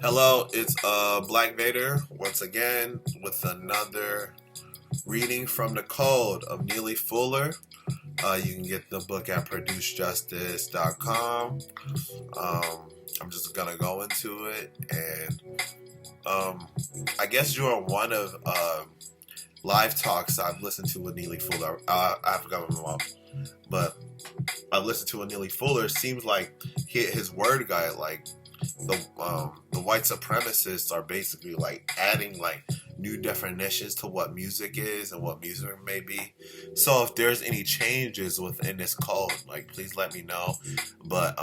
Hello, it's Black Vader once again with another reading from the Code of Neely Fuller. You can get the book at producejustice.com. I'm just gonna go into it, and I guess you're one of live talks I've listened to with Neely Fuller. I forgot what I'm but I've listened to a Neely Fuller. Seems like his word guy, like the white supremacists are basically like adding like new definitions to what music is and what music may be. So if there's any changes within this code, like please let me know. But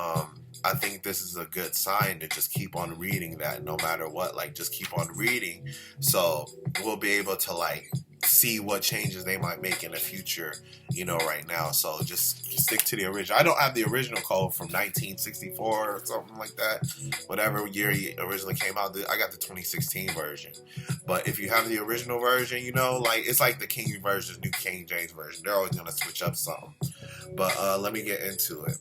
I think this is a good sign to just keep on reading that no matter what, like just keep on reading. So we'll be able to like see what changes they might make in the future, right now. So just stick to the original. I don't have the original code from 1964 or something like that. Whatever year he originally came out, I got the 2016 version. But if you have the original version, like it's like the King versus New King James version. They're always gonna switch up something. But let me get into it.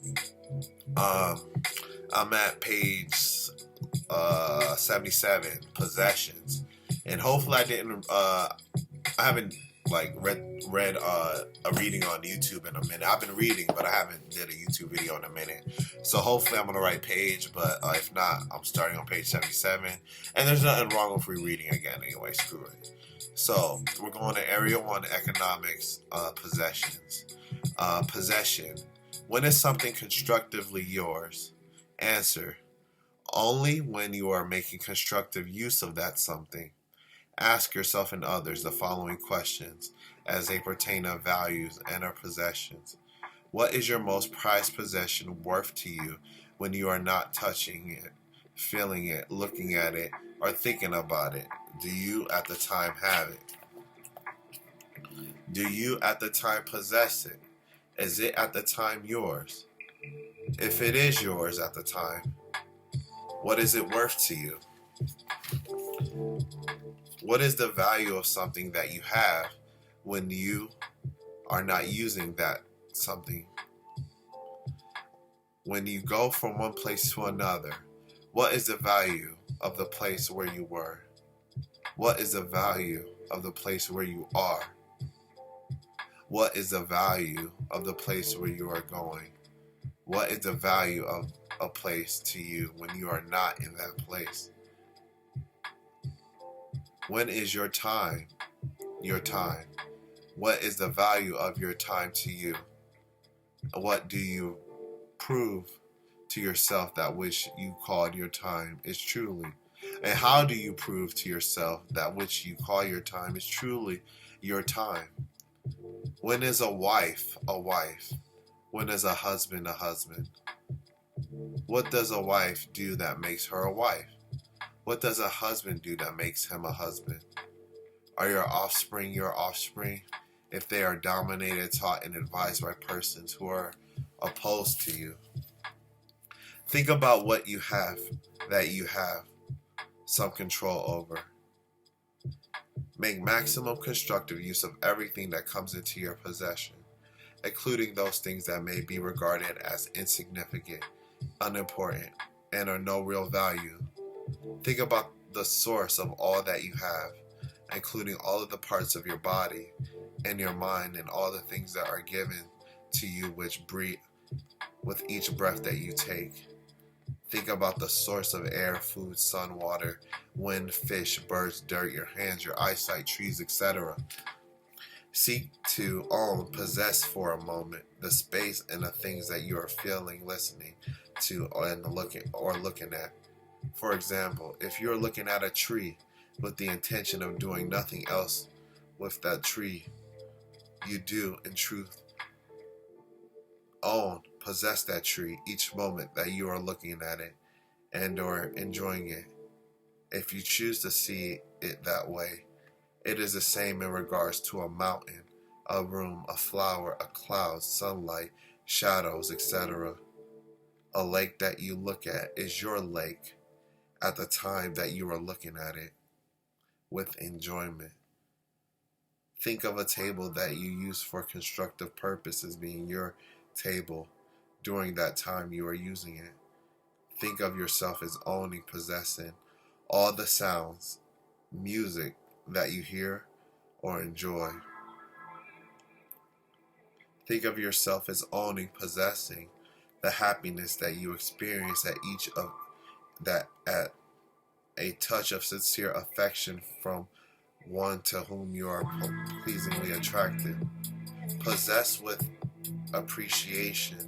I'm at page 77, possessions, and hopefully I haven't like read a reading on YouTube in a minute. I've been reading, but I haven't did a YouTube video in a minute. So hopefully I'm on the right page. But if not, I'm starting on page 77. And there's nothing wrong with rereading again anyway. Screw it. So we're going to Area 1, Economics, Possessions. Possession. When is something constructively yours? Answer. Only when you are making constructive use of that something. Ask yourself and others the following questions as they pertain to values and our possessions. What is your most prized possession worth to you when you are not touching it, feeling it, looking at it, or thinking about it? Do you at the time have it? Do you at the time possess it? Is it at the time yours? If it is yours at the time, what is it worth to you? What is the value of something that you have when you are not using that something? When you go from one place to another, what is the value of the place where you were? What is the value of the place where you are? What is the value of the place where you are going? What is the value of a place to you when you are not in that place? When is your time? Your time. What is the value of your time to you? What do you prove to yourself that which you called your time is truly? And how do you prove to yourself that which you call your time is truly your time? When is a wife a wife? When is a husband a husband? What does a wife do that makes her a wife? What does a husband do that makes him a husband? Are your offspring your offspring if they are dominated, taught, and advised by persons who are opposed to you? Think about what you have that you have some control over. Make maximum constructive use of everything that comes into your possession, including those things that may be regarded as insignificant, unimportant, and are no real value. Think about the source of all that you have, including all of the parts of your body and your mind and all the things that are given to you which breathe with each breath that you take. Think about the source of air, food, sun, water, wind, fish, birds, dirt, your hands, your eyesight, trees, etc. Seek to own, possess for a moment the space and the things that you are feeling, listening to, and looking at. For example, if you're looking at a tree with the intention of doing nothing else with that tree, you do in truth own, possess that tree each moment that you are looking at it and or enjoying it. If you choose to see it that way, it is the same in regards to a mountain, a room, a flower, a cloud, sunlight, shadows, etc. A lake that you look at is your lake at the time that you are looking at it with enjoyment. Think of a table that you use for constructive purposes being your table during that time you are using it. Think of yourself as owning, possessing all the sounds, music that you hear or enjoy. Think of yourself as owning, possessing the happiness that you experience at each of that at a touch of sincere affection from one to whom you are pleasingly attracted. Possess with appreciation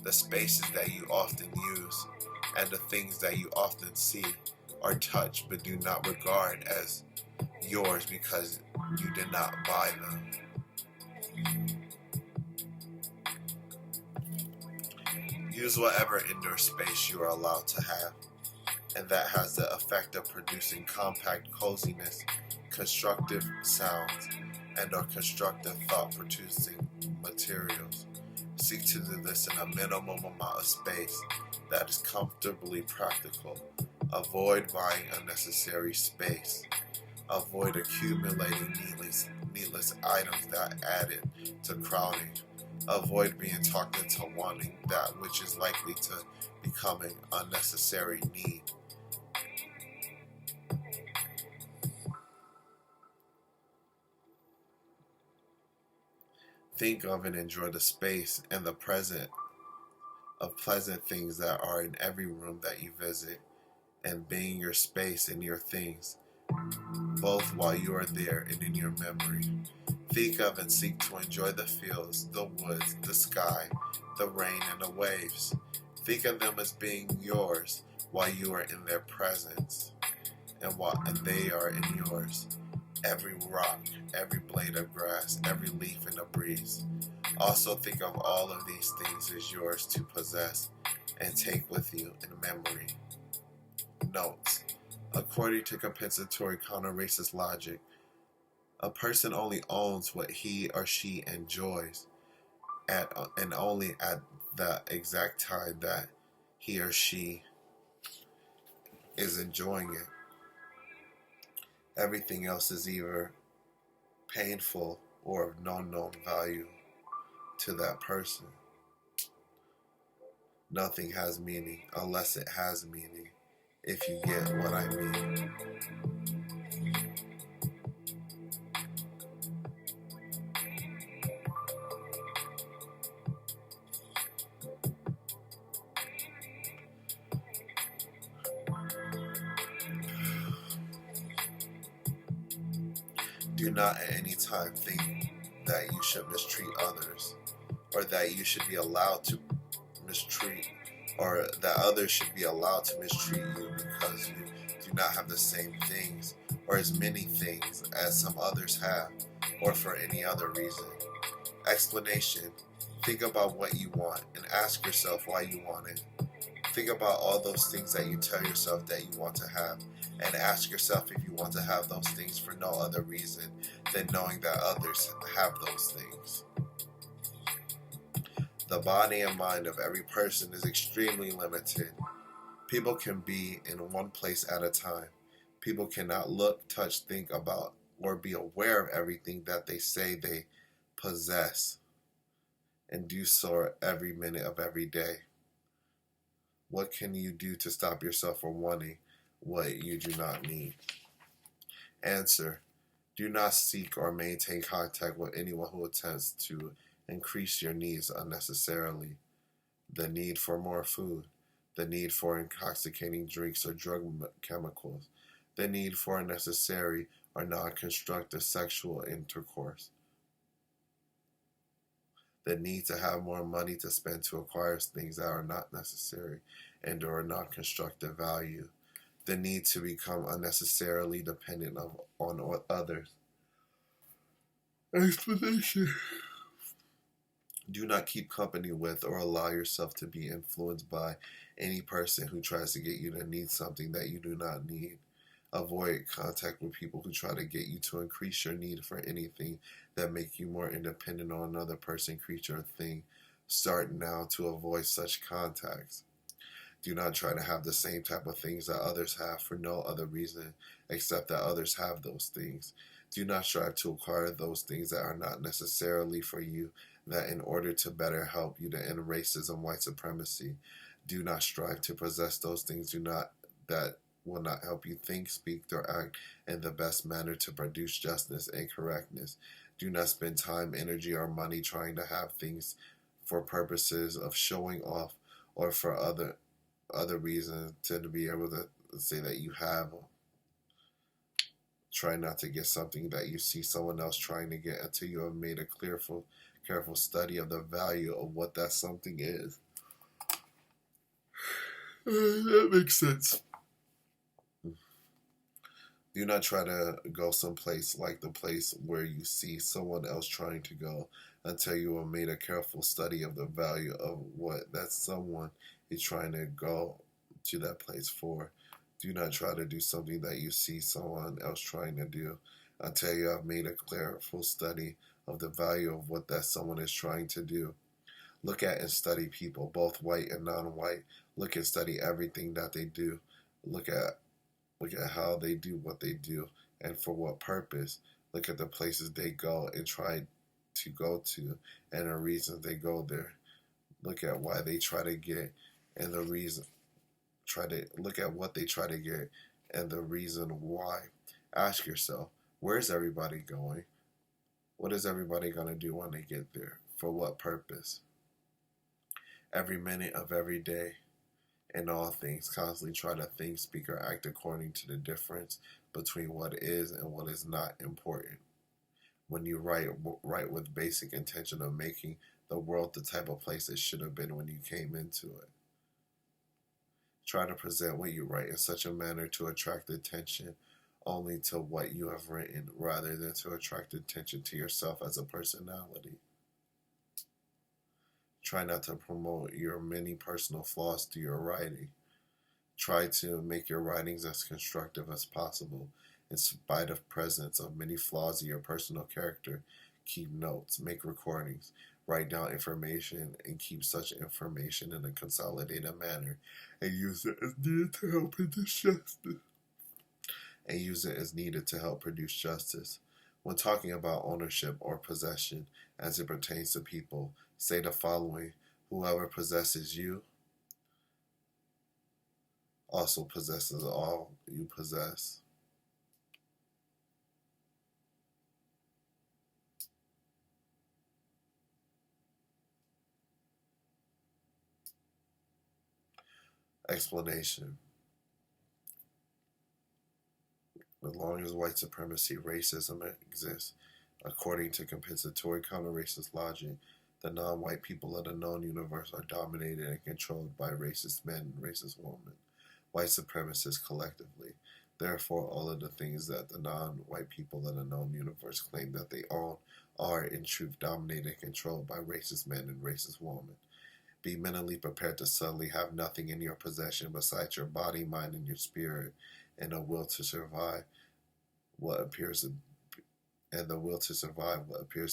the spaces that you often use and the things that you often see or touch but do not regard as yours because you did not buy them. Use whatever indoor space you are allowed to have, and that has the effect of producing compact coziness, constructive sounds, and or constructive thought-producing materials. Seek to do this in a minimum amount of space that is comfortably practical. Avoid buying unnecessary space. Avoid accumulating needless items that added to crowding. Avoid being talked into wanting that which is likely to become an unnecessary need. Think of and enjoy the space and the present of pleasant things that are in every room that you visit, and being your space and your things, both while you are there and in your memory. Think of and seek to enjoy the fields, the woods, the sky, the rain, and the waves. Think of them as being yours while you are in their presence, and they are in yours. Every rock, every blade of grass, every leaf in the breeze. Also think of all of these things as yours to possess and take with you in memory. Notes. According to compensatory counter-racist logic, a person only owns what he or she enjoys and only at the exact time that he or she is enjoying it. Everything else is either painful or of no known value to that person. Nothing has meaning unless it has meaning, if you get what I mean. Do not at any time think that you should mistreat others, or that you should be allowed to mistreat, or that others should be allowed to mistreat you because you do not have the same things, or as many things as some others have, or for any other reason. Explanation. Think about what you want and ask yourself why you want it. Think about all those things that you tell yourself that you want to have, and ask yourself if you want to have those things for no other reason than knowing that others have those things. The body and mind of every person is extremely limited. People can be in one place at a time. People cannot look, touch, think about, or be aware of everything that they say they possess, and do so every minute of every day. What can you do to stop yourself from wanting what you do not need? Answer. Do not seek or maintain contact with anyone who attempts to increase your needs unnecessarily. The need for more food, the need for intoxicating drinks or drug chemicals, the need for unnecessary or non-constructive sexual intercourse, the need to have more money to spend to acquire things that are not necessary and or non-constructive value, the need to become unnecessarily dependent on others. Explanation. Do not keep company with or allow yourself to be influenced by any person who tries to get you to need something that you do not need. Avoid contact with people who try to get you to increase your need for anything that make you more independent on another person, creature, or thing. Start now to avoid such contacts. Do not try to have the same type of things that others have for no other reason except that others have those things. Do not strive to acquire those things that are not necessarily for you, that in order to better help you to end racism, white supremacy. Do not strive to possess those things that will not help you think, speak, or act in the best manner to produce justice and correctness. Do not spend time, energy, or money trying to have things for purposes of showing off or for other reasons to be able to say that you have. Try not to get something that you see someone else trying to get until you have made a careful study of the value of what that something is. That makes sense. Do not try to go someplace like the place where you see someone else trying to go until you have made a careful study of the value of what that someone is trying to go to that place for. Do not try to do something that you see someone else trying to do until you have made a careful study of the value of what that someone is trying to do. Look at and study people, both white and non-white. Look and study everything that they do. Look at how they do what they do and for what purpose. Look at the places they go and try to go to and the reasons they go there. Look at why they try to get and the reason. Look at what they try to get and the reason why. Ask yourself, where's everybody going? What is everybody going to do when they get there? For what purpose? Every minute of every day, in all things, constantly try to think, speak, or act according to the difference between what is and what is not important. When you write with basic intention of making the world the type of place it should have been when you came into it. Try to present what you write in such a manner to attract attention only to what you have written, rather than to attract attention to yourself as a personality. Try not to promote your many personal flaws through your writing. Try to make your writings as constructive as possible. In spite of presence of many flaws in your personal character, keep notes, make recordings, write down information, and keep such information in a consolidated manner, and use it as needed to help produce justice. When talking about ownership or possession as it pertains to people, say the following: whoever possesses you also possesses all you possess. Explanation. As long as white supremacy, racism exists, according to compensatory counter-racist logic, the non-white people of the known universe are dominated and controlled by racist men and racist women, white supremacists collectively. Therefore, all of the things that the non-white people of the known universe claim that they own are, in truth, dominated and controlled by racist men and racist women. Be mentally prepared to suddenly have nothing in your possession besides your body, mind, and your spirit, and a will to survive what appears to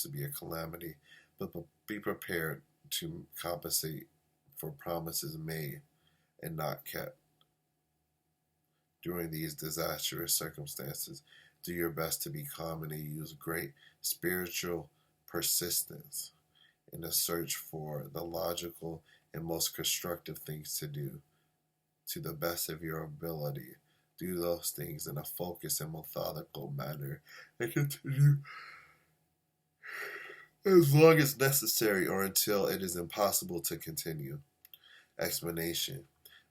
be a calamity, but be prepared to compensate for promises made and not kept. During these disastrous circumstances, do your best to be calm and to use great spiritual persistence in the search for the logical and most constructive things to do. To the best of your ability, do those things in a focused and methodical manner and continue as long as necessary or until it is impossible to continue. Explanation.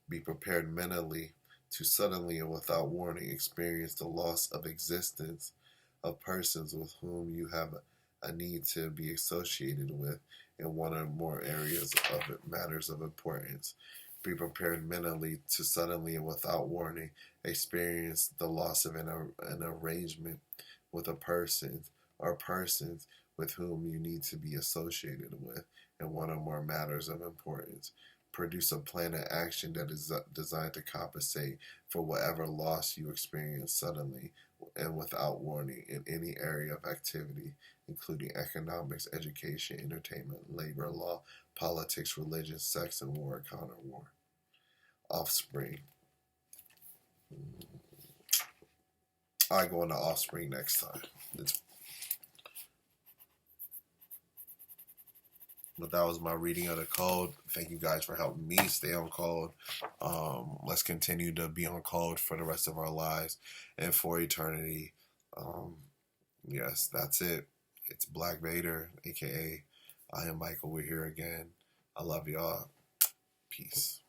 Be prepared mentally to suddenly and without warning experience the loss of existence of persons with whom you have a need to be associated with in one or more areas of matters of importance. Be prepared mentally to suddenly and without warning experience the loss of an arrangement with a person or persons with whom you need to be associated with in one or more matters of importance. Produce a plan of action that is designed to compensate for whatever loss you experience suddenly and without warning in any area of activity, including economics, education, entertainment, labor, law, politics, religion, sex, and war, counter-war. Offspring. I go into offspring next time. But that was my reading of the code. Thank you guys for helping me stay on code. Let's continue to be on code for the rest of our lives and for eternity. Yes, that's it. It's Black Vader, aka I am Michael. We're here again. I love y'all. Peace.